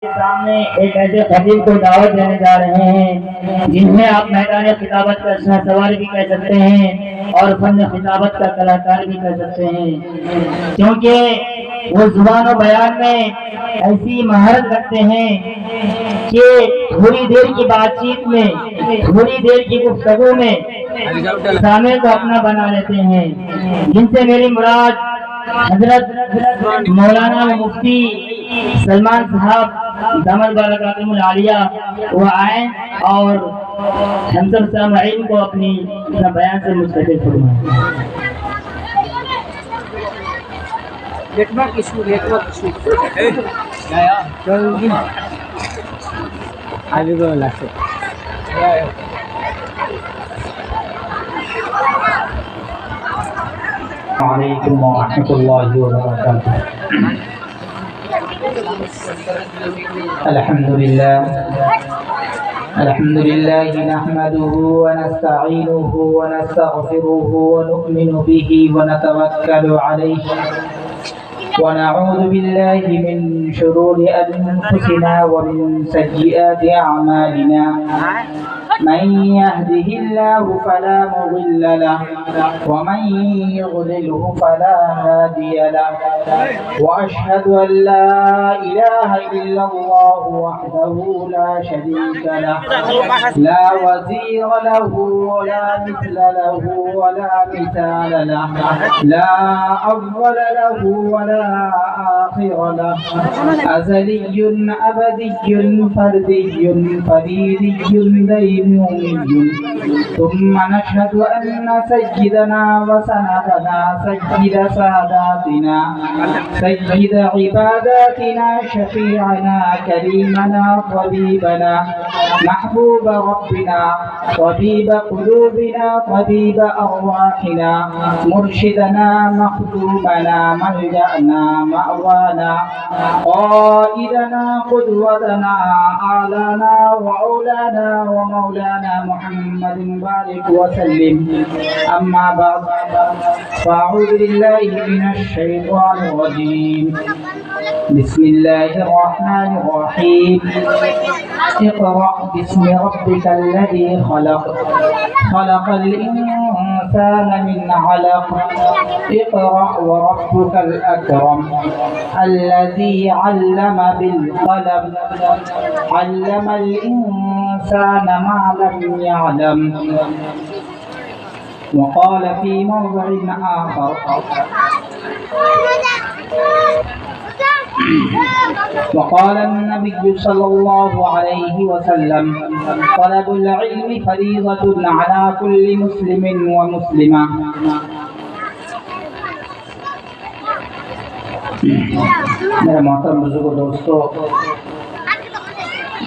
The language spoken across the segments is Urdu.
سامنے ایک ایسے خطیب کو دعوت دینے جا رہے ہیں جنہیں آپ میدان خطابت کا سوار بھی کہہ سکتے ہیں اور فن خطابت کا کلاکار بھی کہہ سکتے ہیں، کیونکہ وہ زبان و بیان میں ایسی مہارت رکھتے ہیں کہ تھوڑی دیر کی بات چیت میں، تھوڑی دیر کی گفتگو میں سامع کو اپنا بنا لیتے ہیں، جن سے میری مراد حضرت مولانا مفتی سلمان صاحب دامت برکاتہم العالیہ وہ آئیں اور ہم سب سامعین کو اپنا بیان سے مستقل فرمائیں۔ وعلیکم ورحمۃ اللہ وبرکاتہ۔ الحمد للہ نحمده ونستعینه ونستغفره ونؤمن به ونتوکل علیہ ونعوذ باللہ من شرور انفسنا ومن سیئات اعمالنا، من يهده الله فلا مضل له ومن يضلله فلا هادي له، وأشهد أن لا إله إلا الله وحده لا شريك له، لا وزير له ولا مثل له ولا مثال له، لا أول له ولا آخر له، أزلي أبدي فردي فريدي ديني، ثم نشهد أن سيدنا وسندنا سيد ساداتنا سيد عباداتنا شفيعنا كريمنا طبيبنا محبوب ربنا طبيب قلوبنا طبيب أرواحنا مرشدنا مخدومنا ملجأنا مأوانا قائدنا قدوتنا أعلانا وأولانا ومولانا محمد بارك وسلم، أما بعد فأعوذ بالله من الشيطان الرجيم، بسم الله الرحمن الرحيم، اقرأ باسم ربك الذي خلق، خلق الإنسان من علق، اقرأ وربك الأكرم الذي علم بالقلم، علم الإنسان ما لم يعلم، وقال في موضع آخر وقال النبي صلى الله عليه وسلم طلب العلم فريضة على كل مسلم ومسلمة۔ میرے محترم بزرگوں دوستو،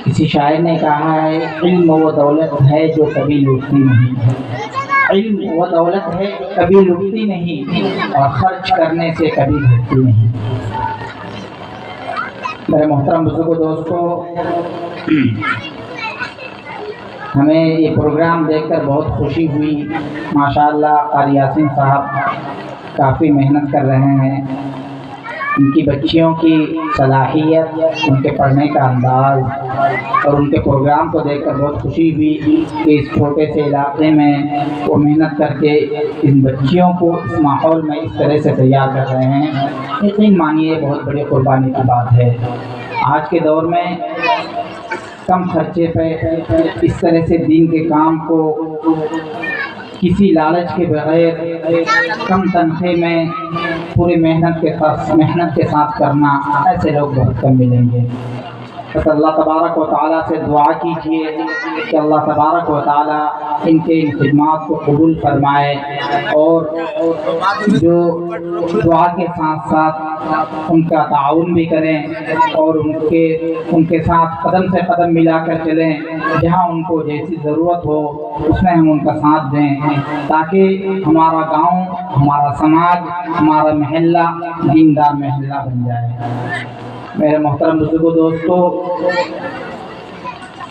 کسی شاعر نے کہا ہے علم وہ دولت ہے جو کبھی لوٹتی نہیں، علم وہ دولت ہے کبھی لوٹتی نہیں اور خرچ کرنے سے کبھی گھٹتی نہیں۔ میرے محترم بزرگوں دوستو، ہمیں یہ پروگرام دیکھ کر بہت خوشی ہوئی۔ ماشاءاللہ قاری یاسین صاحب کافی محنت کر رہے ہیں، ان کی بچیوں کی صلاحیت، ان کے پڑھنے کا انداز اور ان کے پروگرام کو دیکھ کر بہت خوشی ہوئی کہ اس چھوٹے سے علاقے میں وہ محنت کر کے ان بچیوں کو اس ماحول میں اس طرح سے تیار کر رہے ہیں۔ یقین مانیے بہت بڑی قربانی کی بات ہے۔ آج کے دور میں کم خرچے پہ اس طرح سے دین کے کام کو کسی لالچ کے بغیر کم تنخواہ میں پوری محنت کے ساتھ کرنا، ایسے لوگ بہت کم ملیں گے۔ بس اللہ تبارک و تعالیٰ سے دعا کیجیے کہ اللہ تبارک و تعالیٰ ان کے ان خدمات کو قبول فرمائے، اور جو دعا کے ساتھ ساتھ ان کا تعاون بھی کریں اور ان کے ساتھ قدم سے قدم ملا کر چلیں، جہاں ان کو جیسی ضرورت ہو اس میں ہم ان کا ساتھ دیں، تاکہ ہمارا گاؤں، ہمارا سماج، ہمارا محلہ دیندار محلہ بن جائے۔ میرے محترم بزرگوں دوستو،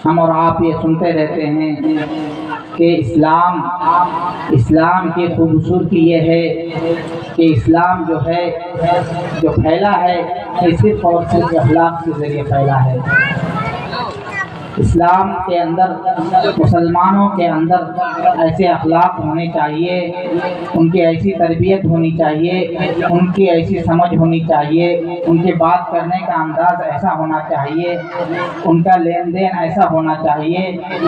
ہم اور آپ یہ سنتے رہتے ہیں کہ اسلام کی خوبصورتی یہ ہے کہ اسلام جو ہے جو پھیلا ہے یہ صرف اور صرف اخلاق کے ذریعے پھیلا ہے۔ اسلام کے اندر مسلمانوں کے اندر ایسے اخلاق ہونے چاہیے، ان کی ایسی تربیت ہونی چاہیے، ان کی ایسی سمجھ ہونی چاہیے، ان کے بات کرنے کا انداز ایسا ہونا چاہیے، ان کا لین دین ایسا ہونا چاہیے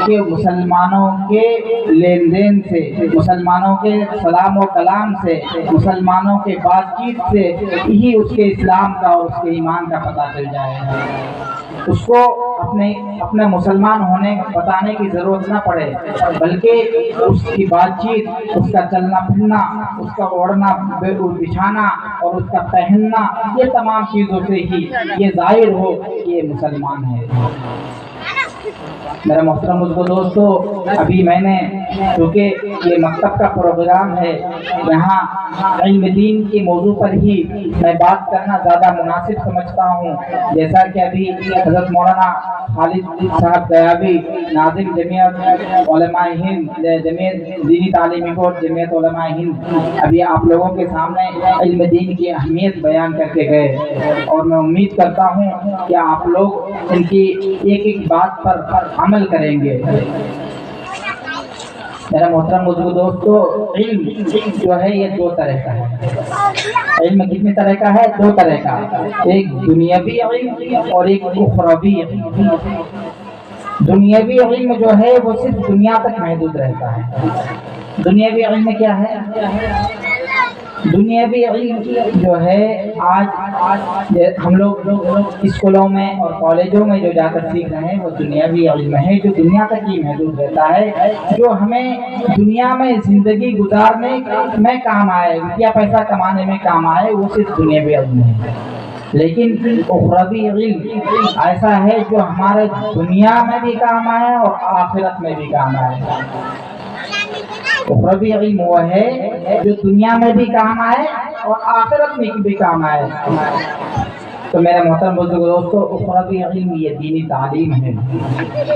کہ مسلمانوں کے لین دین سے، مسلمانوں کے سلام و کلام سے، مسلمانوں کے بات چیت سے ہی اس کے اسلام کا اور اس کے ایمان کا پتہ چل جائے، اس کو اپنے مسلمان ہونے بتانے کی ضرورت نہ پڑے، بلکہ اس کی بات چیت، اس کا چلنا پھرنا، اس کا اوڑھنا بچھانا اور اس کا پہننا، یہ تمام چیزوں سے ہی یہ ظاہر ہو کہ یہ مسلمان ہے۔ میرا محترم دوستو، ابھی میں نے چونکہ یہ مکتب کا پروگرام ہے، یہاں علم دین کے موضوع پر ہی میں بات کرنا زیادہ مناسب سمجھتا ہوں، جیسا کہ ابھی حضرت مولانا خالد صاحب غیابی ناظم جمعیت علماء ہند، جمعیت دینی تعلیمی بورڈ جمعیت علماء ہند، ابھی آپ لوگوں کے سامنے علم دین کی اہمیت بیان کر کے گئے، اور میں امید کرتا ہوں کہ آپ لوگ ان کی ایک ایک بات پر عمل کریں گے۔ میرا محترم دوستو، علم جو ہے یہ دو طرح کا ہے۔ علم کتنی طرح کا ہے؟ دو طرح کا، ایک دنیاوی علم اور ایک اخروی علم۔ دنیاوی علم جو ہے وہ صرف دنیا تک محدود رہتا ہے۔ دنیاوی علم کیا ہے؟ دنیاوی علم جو ہے آج ہم لوگ اسکولوں میں اور کالجوں میں جو جا کر سیکھ رہے ہیں وہ دنیاوی علم ہے، جو دنیا تک ہی محدود رہتا ہے، جو ہمیں دنیا میں زندگی گزارنے میں کام آئے، روپیہ پیسہ کمانے میں کام آئے، وہ صرف دنیاوی علم ہے۔ لیکن اخروی علم ایسا ہے جو ہمارے دنیا میں بھی کام آئے اور آخرت میں بھی کام آئے۔ اخروی علم وہ ہے جو دنیا میں بھی کام آئے اور آخرت میں بھی کام آئے۔ تو میرے محترم دوستو، اخروی علم یہ دینی تعلیم ہے،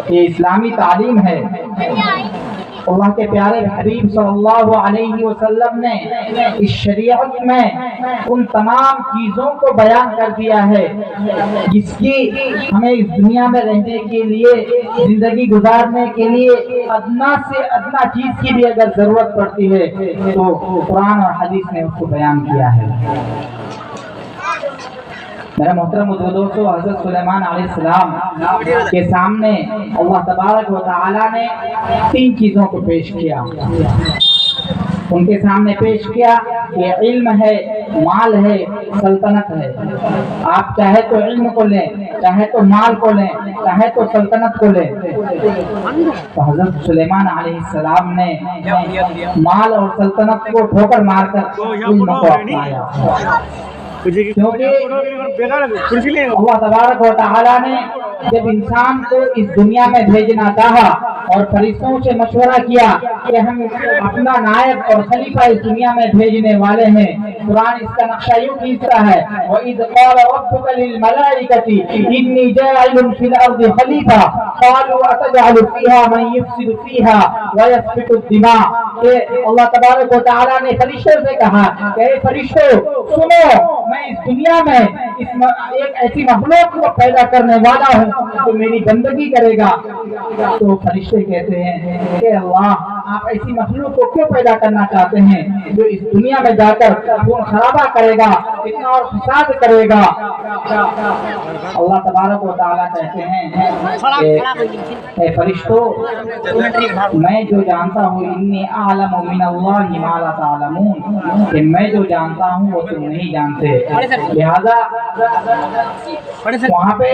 یہ اسلامی تعلیم ہے۔ اللہ کے پیارے حبیب صلی اللہ علیہ وسلم نے اس شریعت میں ان تمام چیزوں کو بیان کر دیا ہے جس کی ہمیں اس دنیا میں رہنے کے لیے، زندگی گزارنے کے لیے ادنا سے ادنا چیز کی بھی اگر ضرورت پڑتی ہے تو قرآن اور حدیث نے اس کو بیان کیا ہے۔ میرا محترم دوستو، حضرت سلیمان علیہ السلام کے سامنے اللہ تبارک و تعالی نے تین چیزوں کو پیش کیا۔ ان کے سامنے پیش کیا کہ علم ہے، مال ہے، سلطنت ہے۔ آپ چاہے تو علم کو لیں، چاہے تو مال کو لیں، چاہے تو سلطنت کو لیں۔ تو حضرت سلیمان علیہ السلام نے مال اور سلطنت کو ٹھوکر مار کر علم کو اپنایا، کیونکہ اللہ تبارک و تعالیٰ نے جب انسان کو اس دنیا میں بھیجنا چاہا اور فرشتوں سے مشورہ کیا کہ ہم اپنا نائب اور خلیفہ اس دنیا میں بھیجنے والے ہیں، قرآن اس کا نقشہ یوں کھینچتا ہے، وَإِذْ قَالَ رَبُّكَ لِلْمَلَائِكَةِ إِنِّي جَاعِلٌ فِي الْأَرْضِ خَلِيفَةً قَالُوا أَتَجْعَلُ فِيهَا مَن يُفْسِدُ فِيهَا وَيَسْفِكُ الدِّمَاءَ۔ کہ اللہ تبارک و تعالیٰ نے فرشتوں سے کہا کہ اے فرشتوں سنو، میں اس دنیا میں ایک ایسی مخلوق کو پیدا کرنے والا ہوں جو میری بندگی کرے گا۔ تو فرشتے کہتے ہیں کہ اللہ، آپ ایسی مخلوق کو کیوں پیدا کرنا چاہتے ہیں جو اس دنیا میں جا کر خون خرابہ کرے گا، فتنہ اور فساد کرے گا؟ اللہ تبارک و تعالیٰ کہتے ہیں کہ اے فرشتوں، میں جو جانتا ہوں، انی اعلم من اللہ ما لا تعلمون، کہ میں جو جانتا ہوں وہ تم نہیں جانتے۔ لہذا وہاں پہ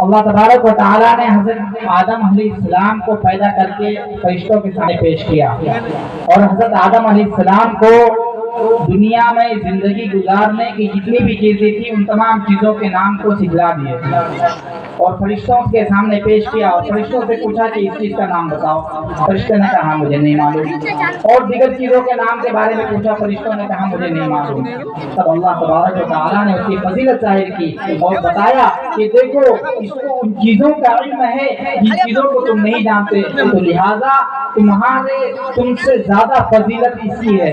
اللہ تبارک و تعالیٰ نے حضرت آدم علیہ السلام کو پیدا کر کے فرشتوں کے سامنے پیش کیا، اور حضرت آدم علیہ السلام کو دنیا میں زندگی گزارنے کی جتنی بھی چیزیں تھیں ان تمام چیزوں کے نام کو سکھلا دیے اور فرشتوں کے سامنے پیش کیا، اور فرشتوں سے پوچھا کہ اس چیز کا نام بتاؤ۔ فرشتوں نے کہا مجھے نہیں معلوم، اور دیگر چیزوں کے نام کے بارے میں پوچھا، فرشتوں نے کہا مجھے نہیں معلوم۔ تب اللہ تبارک و تعالیٰ نے اس کی فضیلت ظاہر کی اور بتایا کہ دیکھو اس کو ان چیزوں کا علم ہے جن چیزوں کو تم نہیں جانتے، تو لہٰذا تم سے زیادہ فضیلت اس کی ہے۔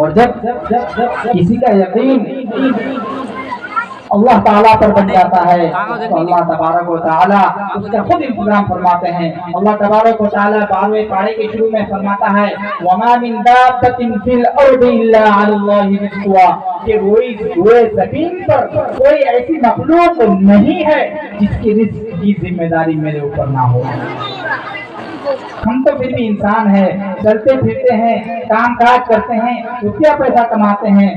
اور جب کسی کا یقین اللہ تعالیٰ پر بن جاتا ہے تو اللہ تبارک و تعالیٰ اس کا خود انتظام فرماتے ہیں. اللہ تبارک و تعالیٰ 12ویں پارے کے شروع میں فرماتا ہے وَمَا مِن دَابَّةٍ فِي الْأَرْضِ إِلَّا عَلَى اللَّهِ رِزْقُهَا کہ روئے زمین پر کوئی ایسی مخلوق نہیں ہے جس کی رزق کی ذمہ داری میرے اوپر نہ ہو. ہم تو پھر بھی انسان ہیں, چلتے پھرتے ہیں, کام کاج کرتے ہیں, روپیہ پیسہ کماتے ہیں.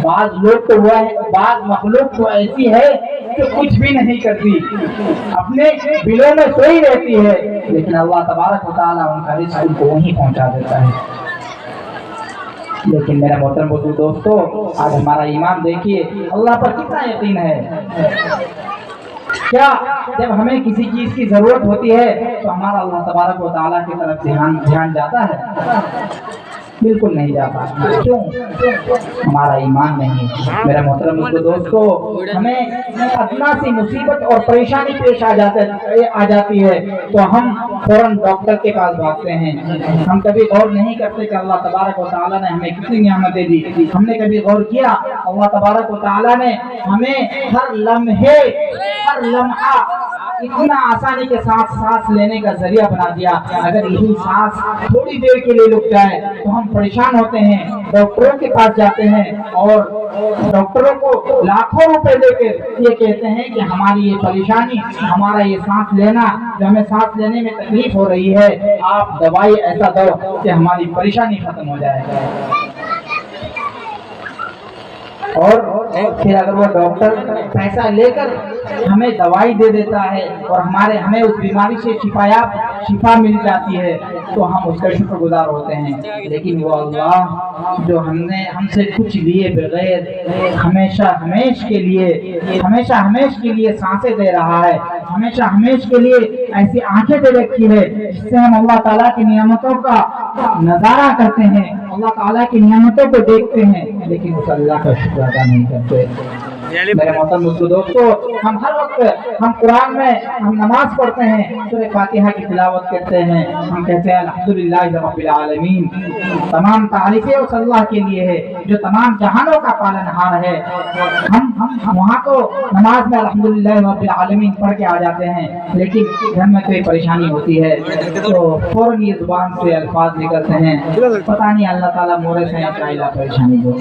بعض لوگ تو وہ ہے, بعض مخلوق تو ایسی ہے کہ کچھ بھی نہیں کرتی, اپنے بلوں میں سوئی رہتی ہے, لیکن اللہ تبارک و تعالیٰ ان کا رزق ان کو وہیں پہنچا دیتا ہے. لیکن میرا محترم بزرگ دوستو, آج ہمارا ایمان دیکھیے اللہ پر کتنا یقین ہے. کیا جب ہمیں کسی چیز کی ضرورت ہوتی ہے تو ہمارا اللہ تبارک و تعالیٰ کی طرف دھیان جاتا ہے؟ بالکل نہیں جاتا. کیوں؟ ہمارا ایمان نہیں. میرا محترم دوستو, ہمیں ادنا سی مصیبت اور پریشانی پیش آ جاتی ہے تو ہم فوراً ڈاکٹر کے پاس بھاگتے ہیں. ہم کبھی غور نہیں کرتے کہ اللہ تبارک و تعالیٰ نے ہمیں کتنی نعمتیں دی. ہم نے کبھی غور کیا اللہ تبارک و تعالیٰ نے ہمیں ہر لمحے ہر لمحہ اتنا آسانی کے ساتھ سانس لینے کا ذریعہ بنا دیا. اگر یہی سانس تھوڑی دیر کے لیے رک جائے تو ہم پریشان ہوتے ہیں, ڈاکٹروں کے پاس جاتے ہیں اور ڈاکٹروں کو لاکھوں روپے دے کے یہ کہتے ہیں کہ ہماری یہ پریشانی, ہمارا یہ سانس لینا, جو ہمیں سانس لینے میں تکلیف ہو رہی ہے, آپ دوائی ایسا دو کہ ہماری پریشانی ختم ہو جائے. اور پھر اگر وہ ڈاکٹر پیسہ لے کر ہمیں دوائی دے دیتا ہے اور ہمیں اس بیماری سے شفا مل جاتی ہے تو ہم اس کا شکر گزار ہوتے ہیں. لیکن وہ اللہ جو ہم سے کچھ لیے بغیر ہمیشہ ہمیش کے لیے سانسیں دے رہا ہے, ہمیشہ ہمیش کے لیے ایسی آنکھیں دے رکھی ہے جس سے ہم اللہ تعالیٰ کی نعمتوں کا نظارہ کرتے ہیں, اللہ تعالیٰ کی نعمتوں کو دیکھتے ہیں, لیکن اس اللہ کا شکر ادا نہیں کرتے. میرے محترم دوستو, ہم ہر وقت ہم قرآن میں ہم نماز پڑھتے ہیں, سورہ فاتحہ کی تلاوت کرتے ہیں, ہم کہتے ہیں الحمدللہ رب العالمین, تمام تعریفیں اس اللہ کے لیے ہے جو تمام جہانوں کا پالنہار ہے. ہم وہاں تو نماز میں الحمدللہ رب العالمین پڑھ کے آ جاتے ہیں, لیکن گھر میں کوئی پریشانی ہوتی ہے تو فوراً یہ زبان سے الفاظ نکلتے ہیں, پتہ نہیں اللہ تعالیٰ مورے سے چاہیے پریشانی کو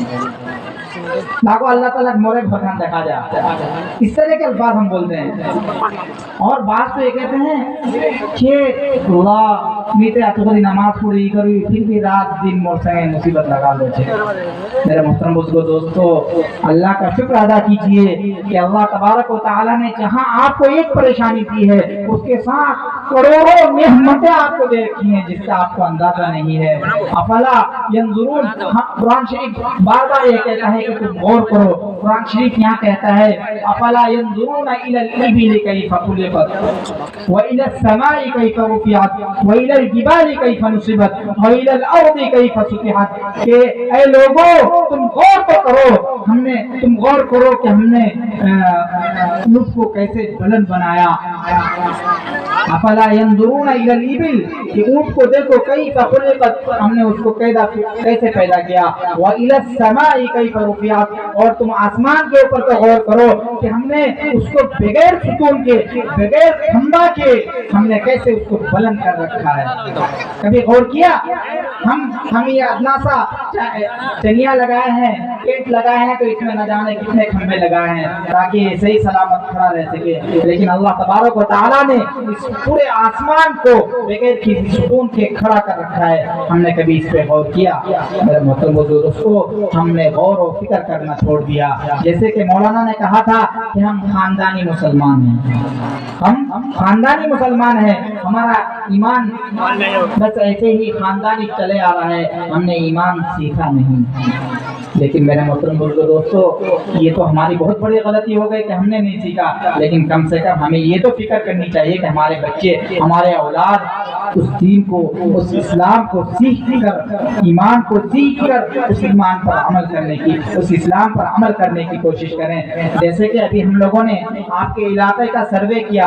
لاکھوں اللہ تعالیٰ مورے بھگان دکھا جا, اس طرح کے الفاظ ہم بولتے ہیں. اور بعض تو یہ کہتے ہیں کہ اللہ میتے اتوری نماز پڑھی کری پھر بھی رات دن مور سے مصیبت لگا دیتے. میرے محترم دوستو, اللہ کا شکر ادا کیجئے کہ اللہ تبارک و تعالیٰ نے جہاں آپ کو ایک پریشانی دی ہے اس کے ساتھ کروڑوں نعمتیں آپ کو دے رکھی ہیں جس کا آپ کو اندازہ نہیں ہے. افلا ینظرون, قرآن شریف بار بار یہ کہتا ہے کہ تم غور کرو. قرآن شریف یہاں کہتا ہے افلا ينظرون الى الابل كيف خلقت والى السماء كيف رفعت والى الجبال كيف نصبت والى الارض كيف سطحت, کہ اے لوگوں تم غور تو کرو, تم غور کرو کہ ہم نے اونٹ کو کیسے بلند بنایا. افلا ينظرون الى الابل, کہ اونٹ کو دیکھو كيف خلقت, ہم نے اس کو کیسے پیدا کیا. والى السماء كيف رفعت, اور تم آسمان کے اوپر تو غور کرو کہ ہم نے اس کو بغیر ستون کے بغیر کھمبا کے ہم نے کیسے اس کو بلند کر رکھا ہے. کبھی غور کیا؟ ہم یہ ادنا سا چنیا لگائے ہیں, ٹینٹ لگائے ہیں تو اس میں نہ جانے کتنے کھمبے لگائے ہیں تاکہ صحیح سلامت کھڑا رہ سکے, لیکن اللہ تبارک و تعالیٰ نے اس پورے آسمان کو بغیر کسی ستون کے کھڑا کر رکھا ہے. ہم نے کبھی اس پہ غور کیا؟ میرے محترم دوستو, ہم نے غور و فکر کرنا چھوڑ دیا. جیسے کہ مولانا نے کہا تھا کہ ہم خاندانی مسلمان ہیں, ہم خاندانی مسلمان ہیں, ہمارا ایمان بس ایسے ہی خاندانی چلے آ رہا ہے, ہم نے ایمان سیکھا نہیں. لیکن میرے محترم دوستو, یہ تو ہماری بہت بڑی غلطی ہو گئی کہ ہم نے نہیں سیکھا, لیکن کم سے کم ہمیں یہ تو فکر کرنی چاہیے کہ ہمارے بچے, ہمارے اولاد اس دین کو, اس اسلام کو سیکھ کر, ایمان کو سیکھ کر اس ایمان پر عمل کرنے کی, اس اسلام پر عمل کرنے کی کوشش کریں. جیسے کہ ابھی ہم لوگوں نے آپ کے علاقے کا سروے کیا,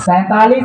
47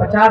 50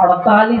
48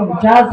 49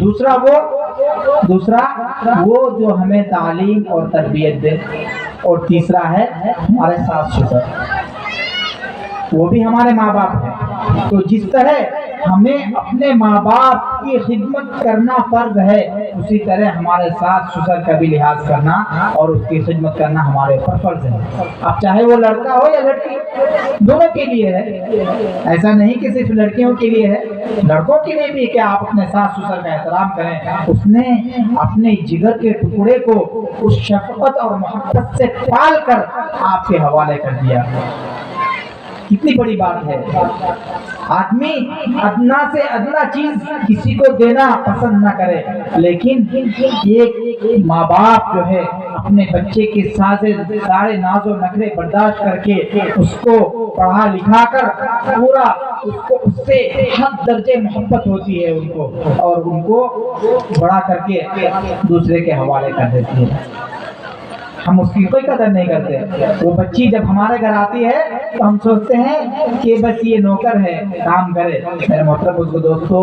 دوسرا وہ جو ہمیں تعلیم اور تربیت دے، اور تیسرا ہے ہمارے ساس سسر، وہ بھی ہمارے ماں باپ ہیں۔ تو جس طرح ہمیں اپنے ماں باپ کی خدمت کرنا فرض ہے، اسی طرح ہمارے ساس سسر کا بھی لحاظ کرنا اور اس کی خدمت کرنا ہمارے اوپر فرض ہے۔ اب چاہے وہ لڑکا ہو یا لڑکی، دونوں کے لیے ہے، ایسا نہیں کہ صرف لڑکیوں کے لیے ہے، لڑکوں کے لیے بھی کہ آپ اپنے ساس سسر کا احترام کریں۔ اس نے اپنے جگر کے ٹکڑے کو اس شفقت اور محبت سے پال کر آپ کے حوالے کر دیا، کتنی بڑی بات ہے۔ آدمی ادنا سے ادنا چیز کسی کو دینا پسند نہ کرے، لیکن ایک ماں باپ جو ہے اپنے بچے کے سارے ناز و نخرے برداشت کر کے اس کو پڑھا لکھا کر پورا اس سے حد درجے محبت ہوتی ہے ان کو، اور ان کو بڑا کر کے دوسرے کے حوالے کر دیتی ہے۔ ہم اس کی کوئی قدر نہیں کرتے۔ وہ بچی جب ہمارے گھر آتی ہے تو ہم سوچتے ہیں کہ بس یہ نوکر ہے، کام کرے۔ میرے محترم دوستو،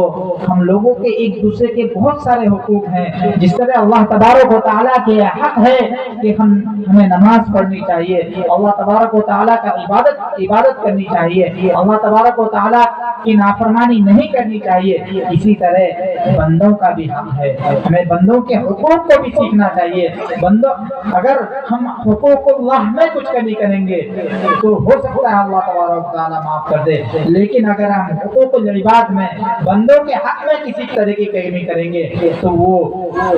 ہم لوگوں کے ایک دوسرے کے بہت سارے حقوق ہیں، جس طرح اللہ تبارک و تعالیٰ کے حق ہے کہ ہمیں نماز پڑھنی چاہیے، اللہ تبارک و تعالیٰ کا عبادت کرنی چاہیے، اللہ تبارک و تعالیٰ کی نافرمانی نہیں کرنی چاہیے، اسی طرح بندوں کا بھی حق ہے، ہمیں بندوں کے حقوق کو بھی سیکھنا چاہیے۔ اگر ہم حقوق اللہ میں کچھ کمی کریں گے تو ہو سکتا ہے اللہ تبارک و تعالیٰ معاف کر دے، لیکن اگر ہم حقوق العباد میں بندوں کے حق میں کسی طرح کی کمی کریں گے تو وہ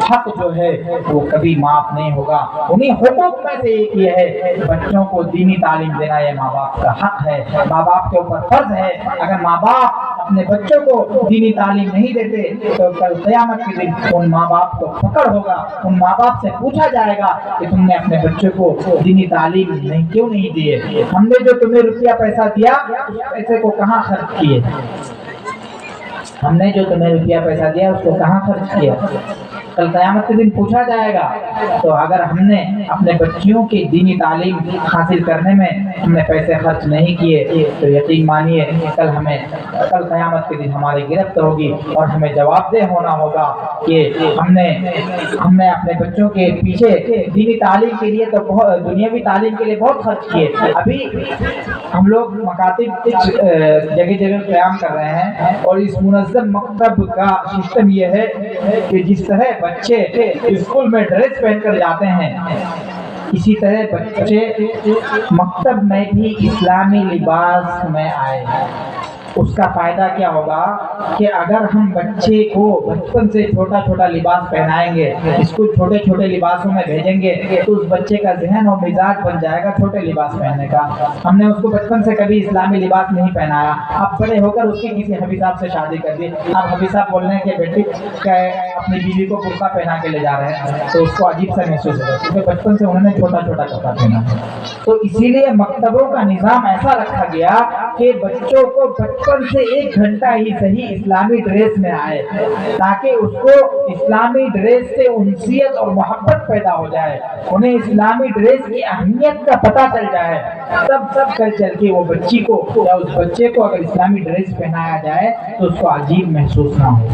حق جو ہے وہ کبھی معاف نہیں ہوگا۔ انہیں حقوق میں سے ایک یہ ہے بچوں کو دینی تعلیم دینا، یہ ماں باپ کا حق ہے، ماں باپ کے اوپر فرض ہے۔ اگر ماں باپ اپنے بچوں کو دینی تعلیم نہیں دیتے تو کل قیامت کے دن ان ماں باپ کو پکڑ ہوگا، ان ماں باپ سے پوچھا جائے گا کہ تم نے اپنے بچوں کو دینی تعلیم کیوں نہیں دیے، ہم نے جو تمہیں روپیہ پیسہ دیا اس پیسے کو کہاں خرچ کیے، ہم نے جو تمہیں روپیہ پیسہ دیا اس کو کہاں خرچ کیا۔ کل قیامت کے دن پوچھا جائے گا۔ تو اگر ہم نے اپنے بچیوں کی دینی تعلیم حاصل کرنے میں ہم نے پیسے خرچ نہیں کیے تو یقین مانیے کل قیامت کے دن ہماری گرفت ہوگی اور ہمیں جواب دہ ہونا ہوگا کہ ہم نے اپنے بچوں کے پیچھے دینی تعلیم کے لیے تو دنیاوی تعلیم کے لیے بہت خرچ کیے۔ ابھی ہم لوگ مکاتب جگہ جگہ قیام کر رہے ہیں، اور اس منظم مکتب کا سسٹم یہ ہے کہ جس طرح بچے اسکول میں ڈریس پہن کر جاتے ہیں، اسی طرح بچے مکتب میں بھی اسلامی لباس میں آئے۔ اس کا فائدہ کیا ہوگا کہ اگر ہم بچے کو بچپن سے چھوٹا چھوٹا لباس پہنائیں گے، اسکول چھوٹے چھوٹے لباسوں میں بھیجیں گے تو اس بچے کا ذہن اور مزاج بن جائے گا چھوٹے لباس پہننے کا۔ ہم نے اس کو بچپن سے کبھی اسلامی لباس نہیں پہنایا، اب بڑے ہو کر اس کی کسی حبیب صاحب سے شادی کر دی، اب حبیب صاحب بول رہے ہیں کہ بیٹی اپنی بیوی کو برقع پہنا کے لے جا رہے ہیں، تو اس کو عجیب سا محسوس ہوگا کیونکہ بچپن سے انہوں نے چھوٹا چھوٹا کپڑا پہنا ہے۔ تو اسی لیے مکتبوں کا نظام ایسا رکھا گیا کہ بچوں کو بچپن سے 1 گھنٹہ ہی صحیح اسلامی ڈریس میں آئے، تاکہ اس کو اسلامی ڈریس سے انسیت اور محبت پیدا ہو جائے، انہیں اسلامی ڈریس کی اہمیت کا پتہ چل جائے، تب چل کے وہ بچی کو یا اس بچے کو اگر اسلامی ڈریس پہنایا جائے تو اس کو عجیب محسوس نہ ہو۔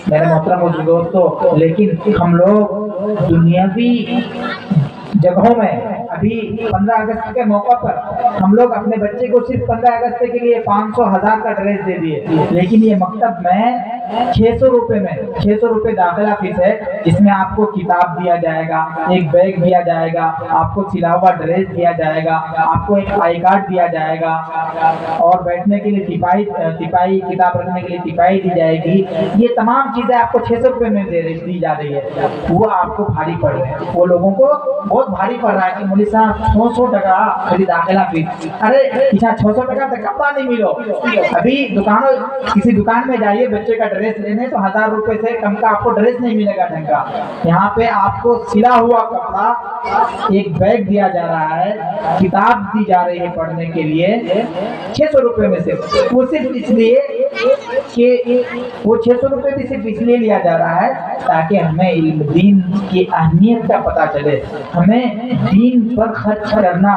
میرے محترم دوستو، لیکن ہم لوگ دنیاوی جگہوں میں ابھی 15 اگست کے موقع پر ہم لوگ اپنے بچے کو صرف 15 اگست کے لیے 500,000 کا ڈریس دے دیے، لیکن یہ مکتب میں 600 روپے داخلہ فیس ہے، جس میں آپ کو کتاب دیا جائے گا، ایک بیگ دیا جائے گا، آپ کو سلا ہوا ڈریس دیا جائے گا، آپ کو ایک آئی کارڈ دیا جائے گا، اور بیٹھنے کے لیے تپائی کتاب رکھنے کے لیے تپائی دی جائے گی۔ یہ تمام چیزیں آپ کو 600 روپے میں دی جا رہی ہے، وہ آپ کو بھاری پڑ رہے ہیں، وہ لوگوں کو بہت بھاری پڑ رہا ہے کہ مولوی صاحب 600 ٹکا خالی داخلہ فیس، ارے 600 ٹکا تو کپڑا نہیں ملو۔ ابھی کسی دکان میں جائیے بچے کا ڈریس لینے تو 1000 روپے سے کم کا آپ کو ڈریس نہیں ملے گا ڈھنگ کا۔ یہاں پہ آپ کو سلا ہوا کپڑا، ایک بیگ دیا جا رہا ہے، کتاب دی جا رہی ہے پڑھنے کے لیے 600 روپے میں سے، وہ صرف اس لیے کہ وہ 600 روپے بھی صرف اس لیے لیا جا رہا ہے تاکہ ہمیں علم دین کی اہمیت کا پتہ چلے، ہمیں دین پر خرچ کرنا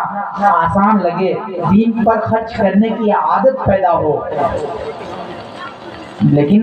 آسان لگے، دین پر خرچ کرنے کی عادت پیدا ہو۔ لیکن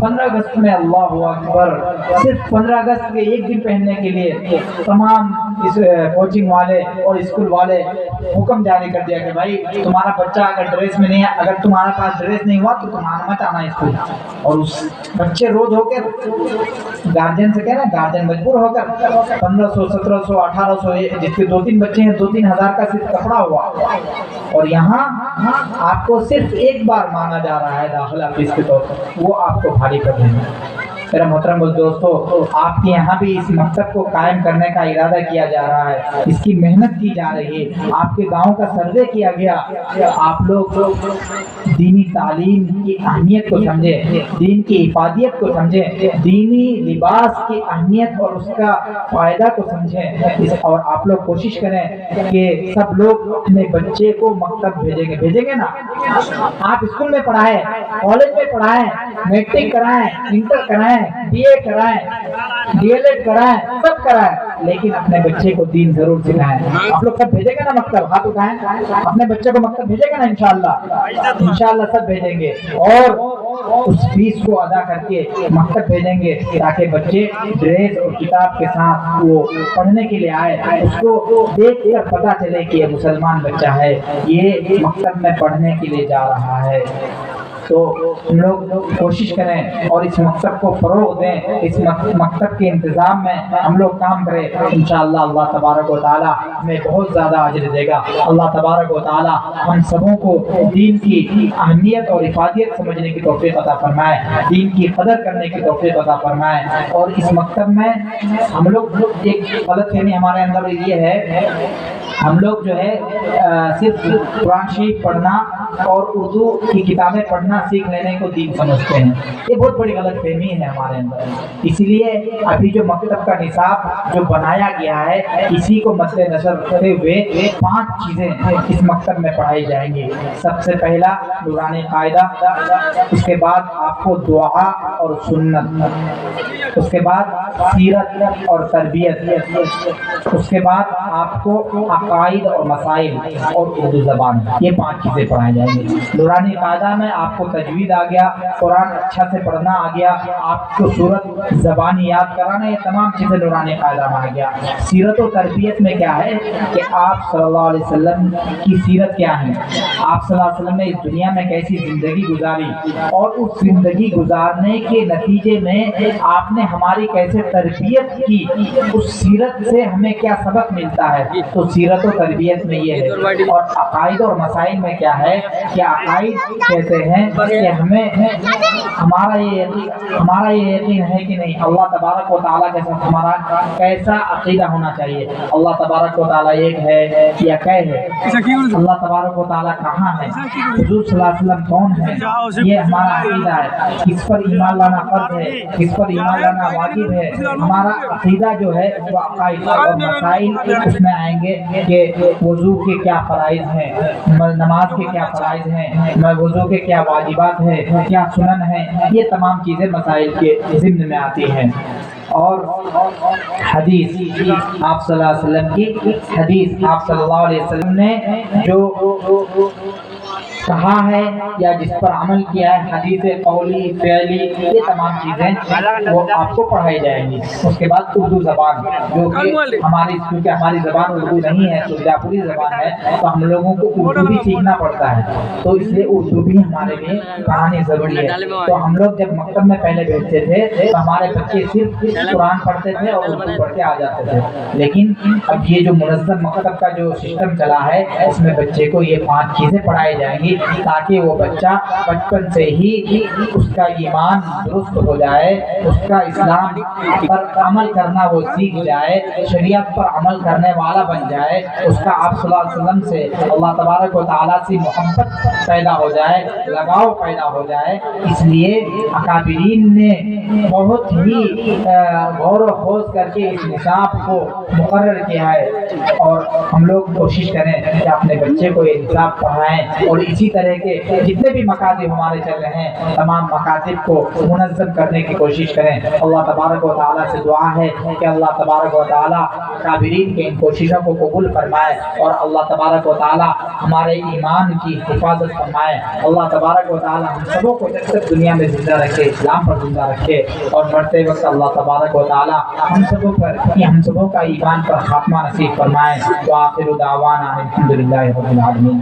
15 اگست میں، اللہ اکبر، صرف 15 اگست کے ایک دن پہننے کے لیے تمام اس کوچنگ والے اور اسکول والے حکم جاری کر دیا کہ بھائی تمہارا بچہ اگر ڈریس میں نہیں ہے، اگر تمہارے پاس ڈریس نہیں ہوا تو تمہارا مت آنا اسکول۔ اور اس بچے روز ہو کر گارجین سے کہنا، گارجین مجبور ہو کر 1500 1700 1800 جس کے 2-3 بچے ہیں 2-3 ہزار کا صرف کپڑا ہوا۔ اور یہاں آپ کو صرف ایک بار مانا جا رہا ہے داخلہ فیس کے طور پر، وہ آپ کو بھاری پڑ رہی ہے۔ میرا محترم دوستو، آپ کے یہاں بھی اس مکتب کو قائم کرنے کا ارادہ کیا جا رہا ہے، اس کی محنت کی جا رہی ہے، آپ کے گاؤں کا سروے کیا گیا۔ آپ لوگ دینی تعلیم کی اہمیت کو سمجھیں، دین کی افادیت کو سمجھیں، دینی لباس کی اہمیت اور اس کا فائدہ کو سمجھیں، اور آپ لوگ کوشش کریں کہ سب لوگ اپنے بچے کو مکتب بھیجیں گے نا۔ آپ اسکول میں پڑھائیں، کالج میں پڑھائیں، میٹرک کرائیں، انٹر کرائیں، بی اے کرائیں، ڈی ایل ایڈ کرائیں، سب کرائیں، لیکن اپنے بچے کو دین ضرور سکھائیں۔ آپ لوگ سب بھیجیں گے نا مکتب؟ ہاتھ اٹھائیں، اپنے بچے کو مکتب بھیجیں گے نا؟ انشاءاللہ سب بھیجیں گے، اور اس فیس کو ادا کر کے مکتب بھیجیں گے تاکہ بچے ڈریس اور کتاب کے ساتھ وہ پڑھنے کے لیے آئے، اس کو دیکھ کر پتہ چلے کہ یہ مسلمان بچہ ہے، یہ مکتب میں پڑھنے کے لیے جا رہا ہے۔ تو ہم لوگ کوشش کریں اور اس مکتب کو فروغ دیں، اس مکتب کے انتظام میں ہم لوگ کام کریں، انشاءاللہ اللہ تبارک و تعالی ہمیں بہت زیادہ اجر دے گا۔ اللہ تبارک و تعالی ہم سبوں کو دین کی اہمیت اور افادیت سمجھنے کی توفیق عطا فرمائے، دین کی قدر کرنے کی توفیق عطا فرمائے۔ اور اس مکتب میں ہم لوگ ایک غلط فہمی ہمارے اندر یہ ہے، ہم لوگ جو ہے صرف قرآن شریف پڑھنا اور اردو کی کتابیں پڑھنا سیکھ لینے کو دین سمجھتے ہیں۔ یہ بہت بڑی غلط فہمی ہے ہمارے اندر۔ اسی لیے ابھی جو مکتب کا نصاب جو بنایا گیا ہے، اسی کو مد نظر رکھتے ہوئے 5 چیزیں اس مکتب میں پڑھائی جائیں گی۔ سب سے پہلا نورانی قاعدہ، اس کے بعد آپ کو دعا اور سنت، اس کے بعد سیرت اور تربیت، اس کے بعد آپ کو عقائد اور مسائل اور اردو زبان، یہ 5 چیزیں پڑھائی جائیں گی۔ نورانی قاعدہ میں آپ کو تجوید آ گیا، قرآن اچھا سے پڑھنا آ گیا، آپ کو سورت زبانی یاد کرانا، یہ تمام چیزیں نورانی قاعدہ میں آ گیا۔ سیرت و تربیت میں کیا ہے کہ آپ صلی اللہ علیہ وسلم کی سیرت کیا ہے، آپ صلی اللہ علیہ وسلم نے اس دنیا میں کیسی زندگی گزاری، اور اس زندگی گزارنے کے نتیجے میں آپ نے ہماری کیسے تربیت کی، اس سیرت سے ہمیں کیا سبق ملتا ہے۔ تو سیرت و تربیت میں یہ ہے۔ اور عقائد اور مسائل میں کیا ہے کہ عقائد کہتے ہیں کہ ہمیں ہمارا یہ یقین ہے کہ نہیں، اللہ تبارک و تعالیٰ کے ساتھ ہمارا کیسا عقیدہ ہونا چاہیے، اللہ تبارک و تعالیٰ ایک ہے یا کئے ہے، اللہ تبارک و تعالیٰ کہاں ہے، حضور صلی اللہ علیہ وسلم کون ہے، یہ ہمارا عقیدہ ہے، کس پر ایمان لانا فرض ہے، کس پر ایمان لانا واجب ہے۔ ہمارا عقیدہ جو ہے وہ عقائد اور مسائل اس میں آئیں گے کہ وضو کے کیا فرائض ہیں، نماز کے کیا فرائض ہیں، وضو کے کیا واجبات ہیں، کیا سنن ہیں، یہ تمام چیزیں مسائل کے ضمن میں آتی ہیں۔ اور حدیث، آپ صلی اللہ علیہ وسلم کی حدیث، آپ صلی اللہ علیہ وسلم نے جو کہا ہے یا جس پر عمل کیا ہے، حدیث قولی فعلی، یہ تمام چیزیں وہ آپ کو پڑھائی جائیں گی۔ اس کے بعد اردو زبان، جو کہ کیونکہ ہماری زبان اردو نہیں ہے، سرجاپوری زبان ہے، تو ہم لوگوں کو اردو بھی سیکھنا پڑتا ہے، تو اس لیے اردو بھی ہمارے لیے پڑھانی ضروری ہے۔ تو ہم لوگ جب مکتب میں پہلے بیٹھتے تھے تو ہمارے بچے صرف قرآن پڑھتے تھے اور اردو پڑھ کے آ جاتے تھے، لیکن اب یہ جو منظم مکتب کا جو سسٹم چلا ہے، اس میں بچے کو یہ 5 چیزیں پڑھائی جائیں گی تاکہ وہ بچہ بچپن سے ہی اس کا ایمان درست ہو جائے، اس کا اسلام پر عمل کرنا وہ سیکھ جائے، شریعت پر عمل کرنے والا بن جائے، اس کا آپ صلی اللہ علیہ وسلم سے، اللہ تبارک و تعالیٰ سے محبت پیدا ہو جائے، لگاؤ پیدا ہو جائے۔ اس لیے اکابرین نے بہت ہی غور و خوض کر کے اس نصاب کو مقرر کیا ہے، اور ہم لوگ کوشش کریں کہ اپنے بچے کو یہ نصاب پڑھائیں اور اس اسی طرح کے جتنے بھی مکاتب ہمارے چل رہے ہیں تمام مکاتب کو منظم کرنے کی کوشش کریں. اللہ تبارک و تعالیٰ سے دعا ہے کہ اللہ تبارک و تعالیٰ کابرین کے ان کوششوں کو قبول فرمائے اور اللہ تبارک و تعالیٰ ہمارے ایمان کی حفاظت فرمائے. اللہ تبارک و تعالیٰ ہم سبوں کو جب تک دنیا میں زندہ رکھے اسلام پر زندہ رکھے اور مرتے وقت اللہ تبارک و تعالیٰ ہم سبوں کا ایمان پر خاتمہ نصیب فرمائے. وآخر دعوانا الحمدللہ رب العالمین.